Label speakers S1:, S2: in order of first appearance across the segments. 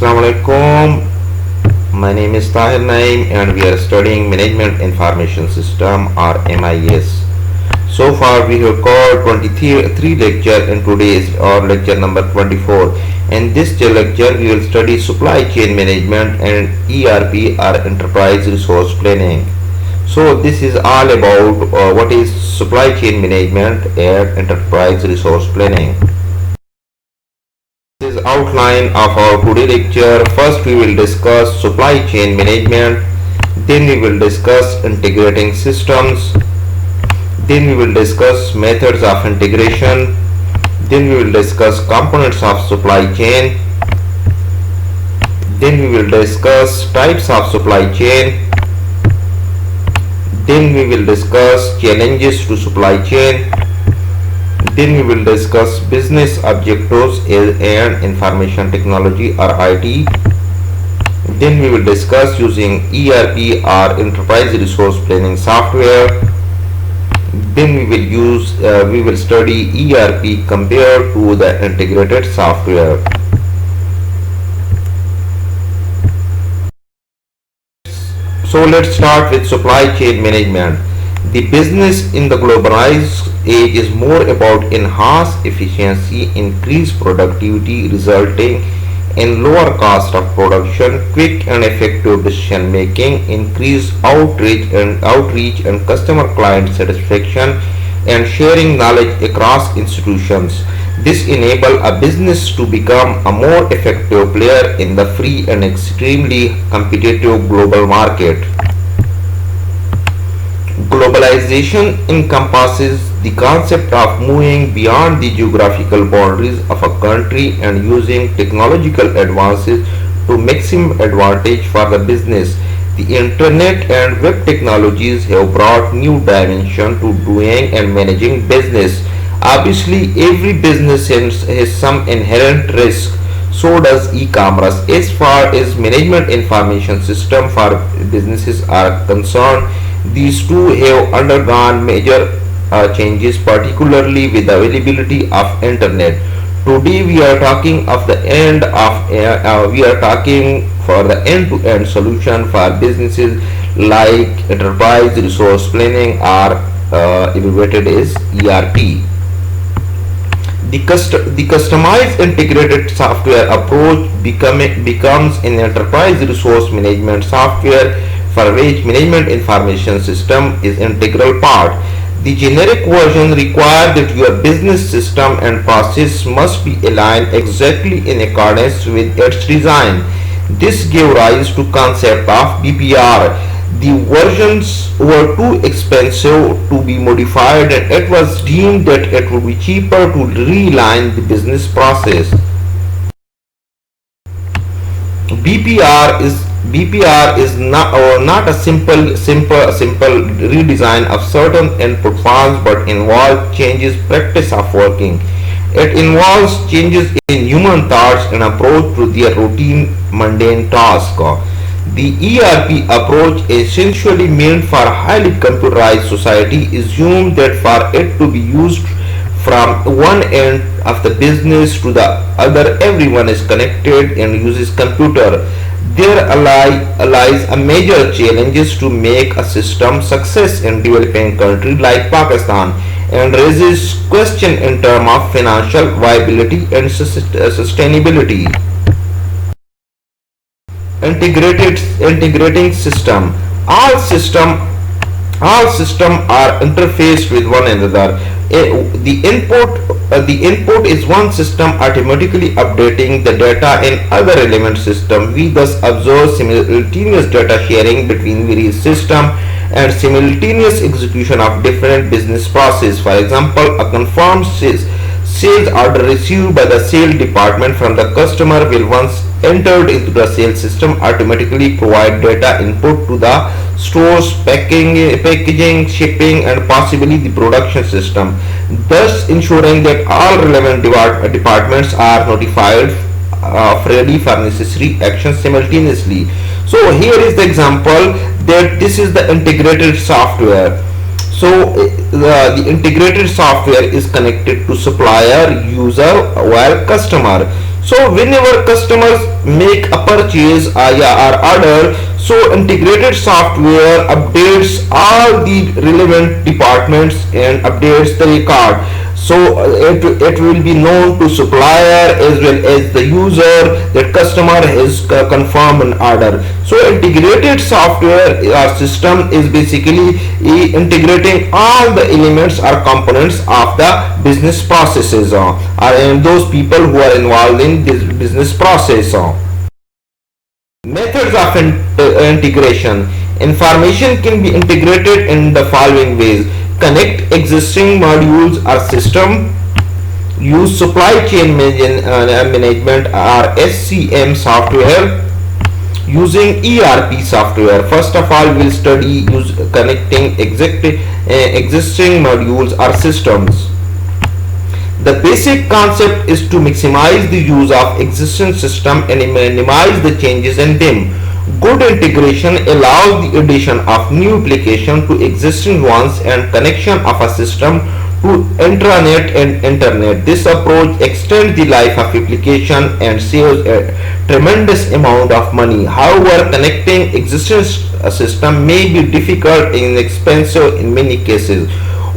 S1: Assalamu alaikum. My name is Tahir Naim and we are studying Management Information System or MIS. So far we have covered 23 lecture and today is our lecture number 24. In this lecture we will study supply chain management and ERP or enterprise resource planning. So this is all about what is supply chain management and enterprise resource planning. This is outline of our today lecture. First we will discuss supply chain management, then we will discuss integrating systems, then we will discuss methods of integration, then we will discuss components of supply chain, then we will discuss types of supply chain, then we will discuss challenges to supply chain, then we will discuss business objectives and information technology or IT. Then we will discuss using ERP or enterprise resource planning software. Then we will study ERP compared to the integrated software. So let's start with supply chain management. The business in the globalized age is more about enhanced efficiency, increased productivity resulting in lower cost of production, quick and effective decision making, increased outreach and customer client satisfaction, and sharing knowledge across institutions. This enables a business to become a more effective player in the free and extremely competitive global market. Globalization encompasses the concept of moving beyond the geographical boundaries of a country and using technological advances to maximum advantage for the business. The internet and web technologies have brought new dimension to doing and managing business. Obviously, every business has some inherent risk. So does e-commerce. As far as management information system for businesses are concerned, these two have undergone major changes, particularly with the availability of internet. Today we are talking of the end of we are talking for the end-to-end solution for businesses like enterprise resource planning or abbreviated as ERP. The customized integrated software approach becomes an enterprise resource management software for which management information system is integral part. The generic version requires that your business system and process must be aligned exactly in accordance with its design. This gave rise to concept of BPR. The versions were too expensive to be modified and it was deemed that it would be cheaper to realign the business process. BPR is not a simple redesign of certain input forms but involves changes practice of working. It involves changes in human thoughts and approach to their routine mundane task. The ERP approach, essentially meant for a highly computerized society, assumes that for it to be used from one end of the business to the other, everyone is connected and uses computer. There lies a major challenges to make a system success in developing country like Pakistan and raises question in terms of financial viability and sustainability. Integrating system. All system are interfaced with one another. The input is one system automatically updating the data in other relevant system. We thus observe simultaneous data sharing between various systems and simultaneous execution of different business processes. For example, a confirmed sales order received by the sales department from the customer will, once entered into the sales system, automatically provide data input to the stores, packaging, shipping and possibly the production system, thus ensuring that all relevant departments are notified ready for necessary action simultaneously. So here is the example that this is the integrated software. So the integrated software is connected to supplier, user, while customer. So whenever customers make a purchase or order, so integrated software updates all the relevant departments and updates the record. So it will be known to supplier as well as the user that customer has confirmed an order. So integrated software system is basically integrating all the elements or components of the business processes and those people who are involved in this business process. Methods of integration. Information can be integrated in the following ways: connect existing modules or system, use supply chain management or SCM software, using ERP software. First of all, we'll study use connecting existing modules or systems. The basic concept is to maximize the use of existing system and minimize the changes in them. Good integration allows the addition of new application to existing ones and connection of a system to intranet and internet. This approach extends the life of application and saves a tremendous amount of money. However, connecting existing system may be difficult and expensive in many cases.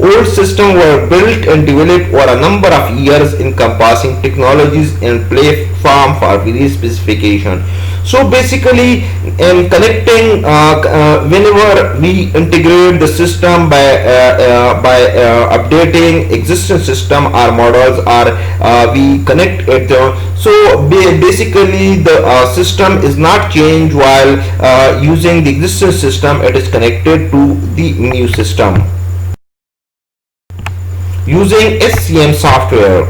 S1: Old systems were built and developed over a number of years encompassing technologies and platform for various specifications. So basically, in connecting, whenever we integrate the system by updating existing system or models, or we connect it. So basically, the system is not changed while using the existing system. It is connected to the new system. Using SCM software.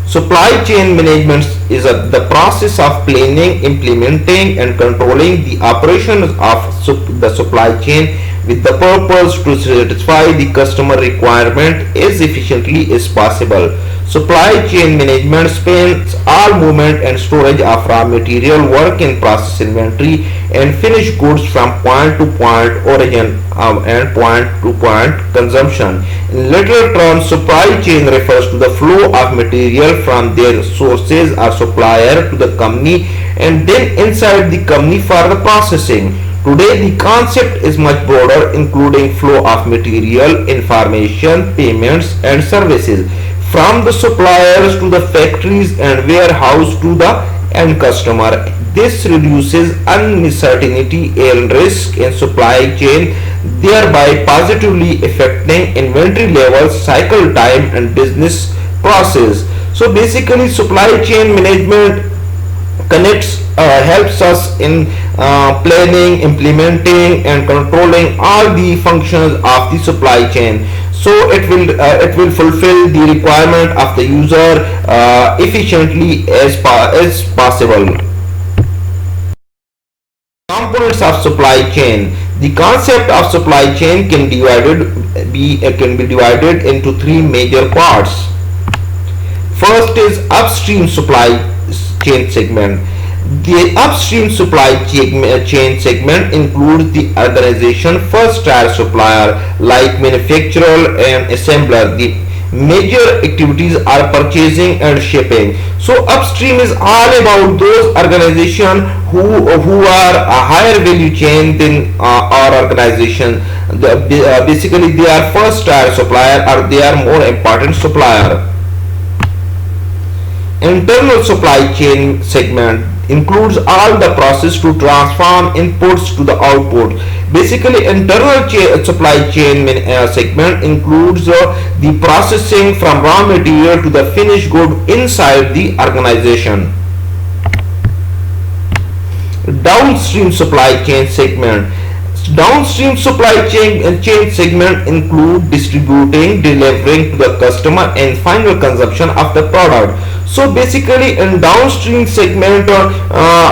S1: Supply chain management is the process of planning, implementing and controlling the operations of the supply chain with the purpose to satisfy the customer requirement as efficiently as possible. Supply chain management spans all movement and storage of raw material, work in process inventory and finished goods from point to point origin and point to point consumption. In literal terms, supply chain refers to the flow of material from their sources or supplier to the company and then inside the company for the processing. Today the concept is much broader, including flow of material, information, payments and services from the suppliers to the factories and warehouse to the end customer. This reduces uncertainty and risk in supply chain, thereby positively affecting inventory levels, cycle time and business process. So basically, supply chain management helps us in planning, implementing and controlling all the functions of the supply chain. So it will fulfill the requirement of the user efficiently as possible. Components of supply chain. The concept of supply chain can be divided into three major parts. First is upstream supply chain segment. The upstream supply chain segment includes the organization first tier supplier like manufacturer and assembler. The major activities are purchasing and shipping. So upstream is all about those organizations who are a higher value chain than our organization. Basically they are first tier supplier or they are more important supplier. Internal supply chain segment includes all the process to transform inputs to the output. Basically, internal supply chain segment includes the processing from raw material to the finished good inside the organization. Downstream supply chain segment. Downstream supply chain segment include distributing, delivering to the customer and final consumption of the product. So basically in downstream segment,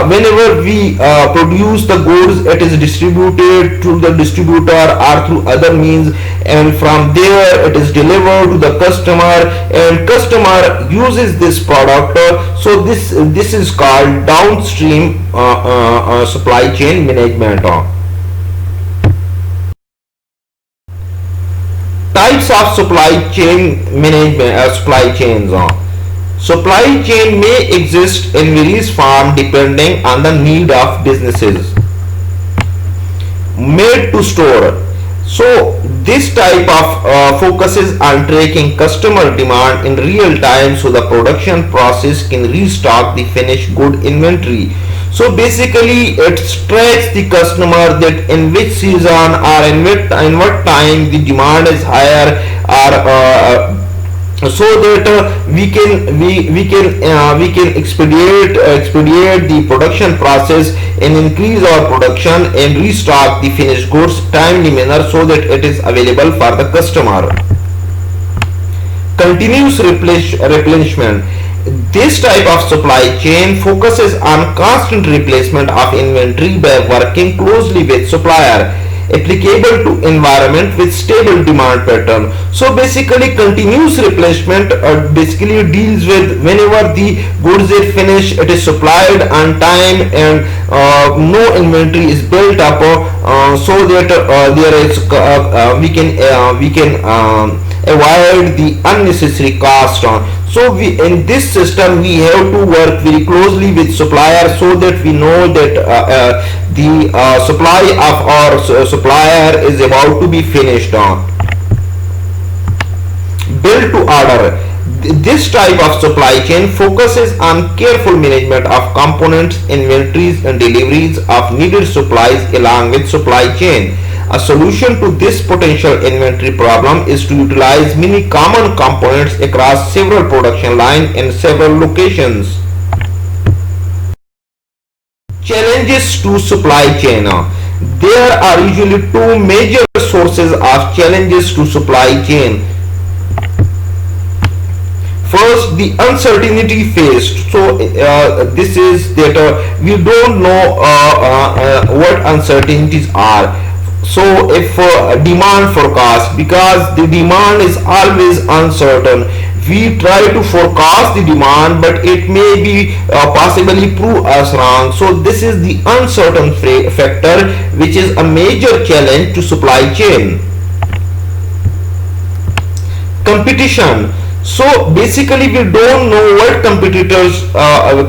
S1: whenever we produce the goods, it is distributed to the distributor or through other means, and from there it is delivered to the customer and customer uses this product. So this is called downstream supply chain management. Types of supply chain management, supply chains. Supply chain may exist in various forms depending on the need of businesses. Made to store. So this type of focuses on tracking customer demand in real time so the production process can restock the finished good inventory. So basically it tracks the customer that in which season or in what time the demand is higher, or so that we can expedite the production process and increase our production and restock the finished goods timely manner so that it is available for the customer. Continuous replenishment. This type of supply chain focuses on constant replacement of inventory by working closely with supplier applicable to environment with stable demand pattern. So basically continuous replenishment basically deals with whenever the goods is finished, it is supplied on time and no inventory is built up, so that there is we can avoid the unnecessary cost. So we in this system we have to work very closely with supplier so that we know that the supply of our supplier is about to be finished. Build to order. This type of supply chain focuses on careful management of components, inventories and deliveries of needed supplies along with supply chain. A solution to this potential inventory problem is to utilize many common components across several production lines in several locations. Challenges to supply chain. There are usually two major sources of challenges to supply chain. First, the uncertainty faced. So this is that we don't know what uncertainties are. So if demand forecast, because the demand is always uncertain, we try to forecast the demand but it may be possibly prove us wrong. So this is the uncertain factor which is a major challenge to supply chain. Competition. So basically we don't know what competitors are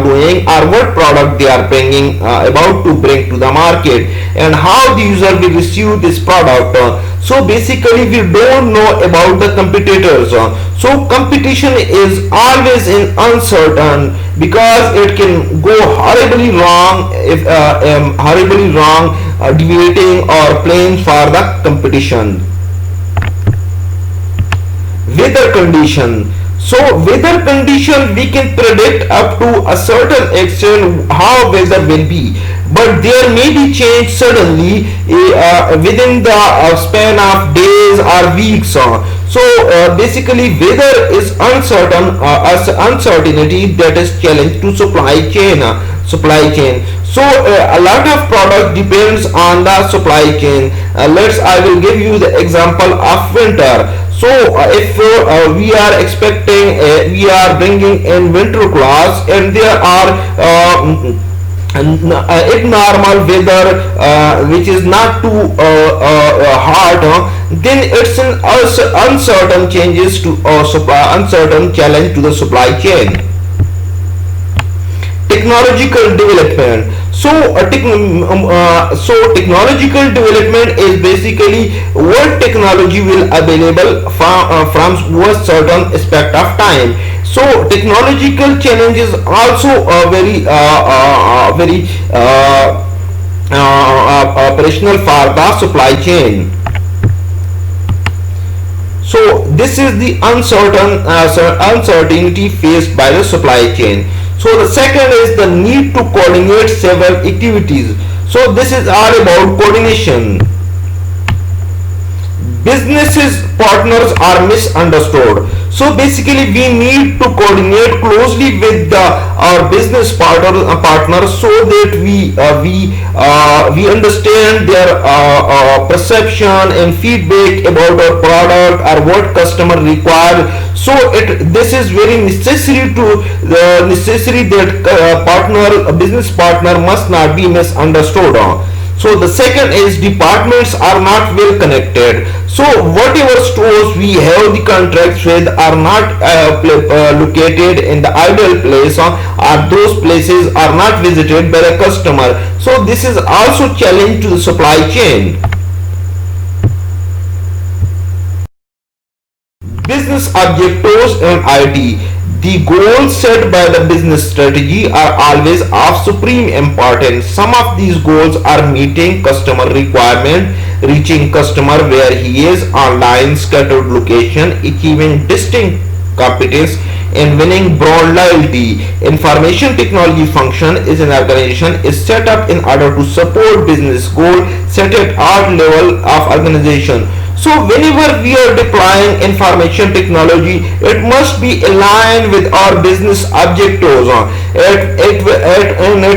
S1: doing or what product they are bringing about to bring to the market and how the user will receive this product. So basically we don't know about the competitors. So competition is always in uncertain because it can go horribly wrong if deviating or playing for the competition. Weather condition. So weather condition we can predict up to a certain extent how weather will be, but there may be change suddenly within the span of days or weeks. So basically weather is uncertain, uncertainty that is challenge to supply chain. So a lot of product depends on the supply chain. I will give you the example of winter. So if we are expecting, we are bringing in winter clothes and there are abnormal weather which is not too hot, then it's an uncertain changes to uncertain challenge to the supply chain. Technological development. So technological development is basically what technology will available from what certain aspect of time. So technological challenges also very operational for the supply chain. So this is the uncertainty faced by the supply chain. So the second is the need to coordinate several activities. So this is all about coordination. Businesses partners are misunderstood. So basically we need to coordinate closely with our business partners so that we understand their perception and feedback about our product or what customer require. So this is very necessary that business partner must not be misunderstood. So the second is departments are not well connected. So whatever stores we have the contracts with are not located in the ideal place, or those places are not visited by the customer. So this is also challenge to the supply chain. Business objectives and IT. The goals set by the business strategy are always of supreme importance. Some of these goals are meeting customer requirement, reaching customer where he is, online scattered location, achieving distinct competence, and winning broad loyalty. Information technology function is an organization is set up in order to support business goal set at all level of organization. So whenever we are deploying information technology, it must be aligned with our business objectives. And it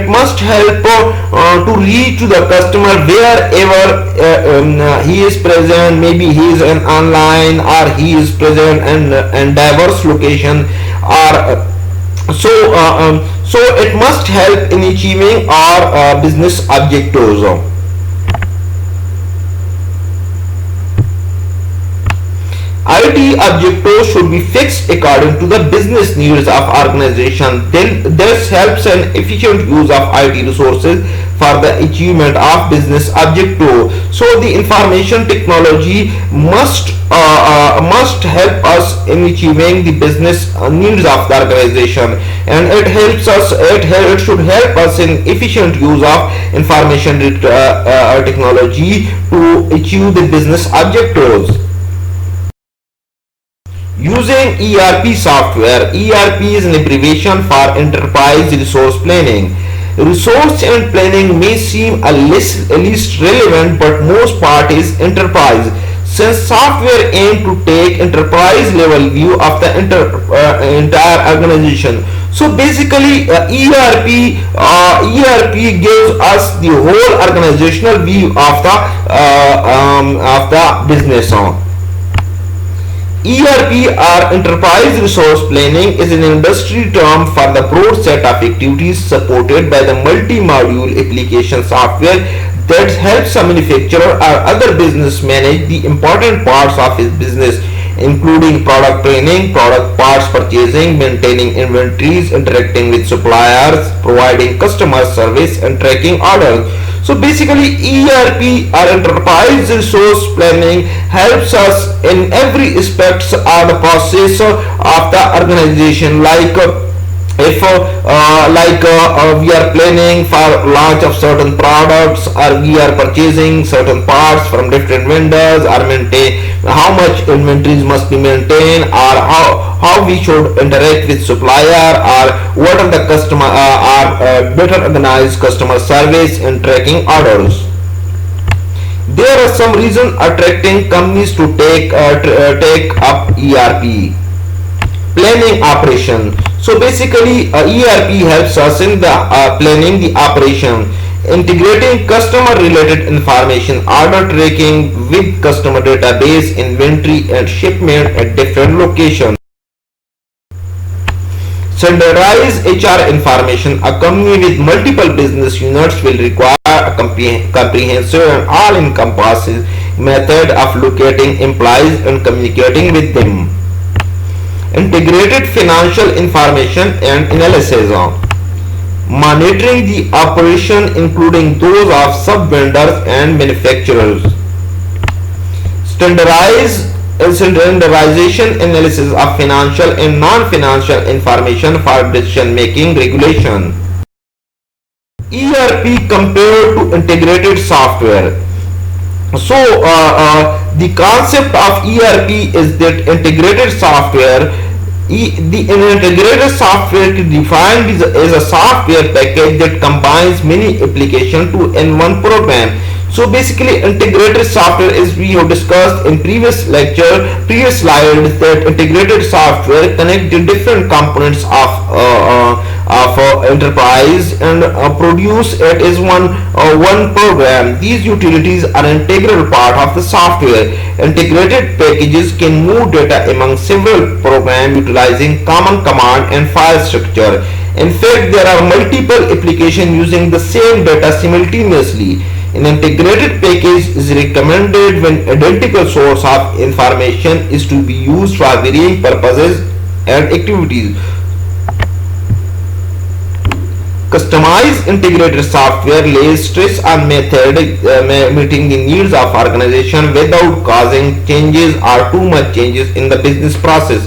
S1: must help to reach to the customer wherever he is present. Maybe he is an online, or he is present in diverse location, or so it must help in achieving our business objectives. IT objectives should be fixed according to the business needs of organization. Then this helps an efficient use of IT resources for the achievement of business objective. So the information technology must help us in achieving the business needs of the organization, and it should help us in efficient use of information technology to achieve the business objectives. Using ERP software. ERP is an abbreviation for Enterprise Resource Planning. Resource and planning may seem a least relevant, but most part is enterprise, since software aim to take enterprise level view of the entire organization. So basically ERP gives us the whole organizational view of the business. ERP, or Enterprise Resource Planning, is an industry term for the broad set of activities supported by the multi-module application software that helps a manufacturer or other business manage the important parts of his business, including product training, product parts purchasing, maintaining inventories, interacting with suppliers, providing customer service, and tracking orders. So basically ERP, or Enterprise Resource Planning, helps us in every aspect of the process of the organization, like if we are planning for launch of certain products, or we are purchasing certain parts from different vendors, or maintain how much inventories must be maintained, or how we should interact with supplier, or what are the customer better organized customer service and tracking orders. There are some reasons attracting companies to take up ERP. Planning operation. So basically ERP helps us in the planning the operation, integrating customer related information, order tracking with customer database, inventory and shipment at different locations. Standardize HR information. A company with multiple business units will require a comprehensive and all-encompassing method of locating employees and communicating with them. Integrated financial information and analysis. Monitoring the operation, including those of sub-vendors and manufacturers. Standardization analysis of financial and non-financial information for decision making regulation. ERP compared to integrated software. So the concept of ERP is that integrated software, the integrated software is defined as a software package that combines many applications in one program. So basically integrated software, is we have discussed in previous slides, that integrated software connect the different components of enterprise and produce it as one program. These utilities are an integral part of the software. Integrated packages can move data among several programs utilizing common command and file structure. In fact, there are multiple applications using the same data simultaneously. An integrated package is recommended when identical source of information is to be used for varying purposes and activities. Customized integrated software lays stress on meeting the needs of organization without causing changes or too much changes in the business process.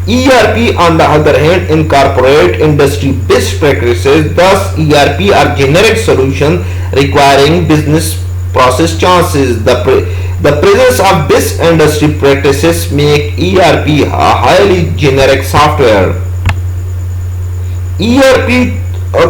S1: ERP, on the other hand, incorporate industry best practices. Thus, ERP are generic solutions requiring business process changes. The presence of best industry practices make ERP a highly generic software. ERP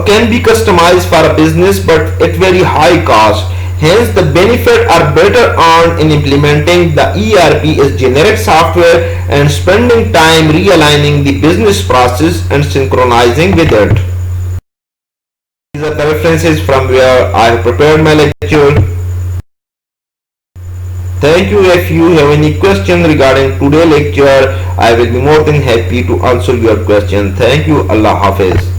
S1: can be customized for a business but at very high cost. Hence, the benefits are better earned in implementing the ERP as generic software and spending time realigning the business process and synchronizing with it. These are the references from where I have prepared my lecture. Thank you. If you have any question regarding today's lecture, I will be more than happy to answer your question. Thank you. Allah Hafiz.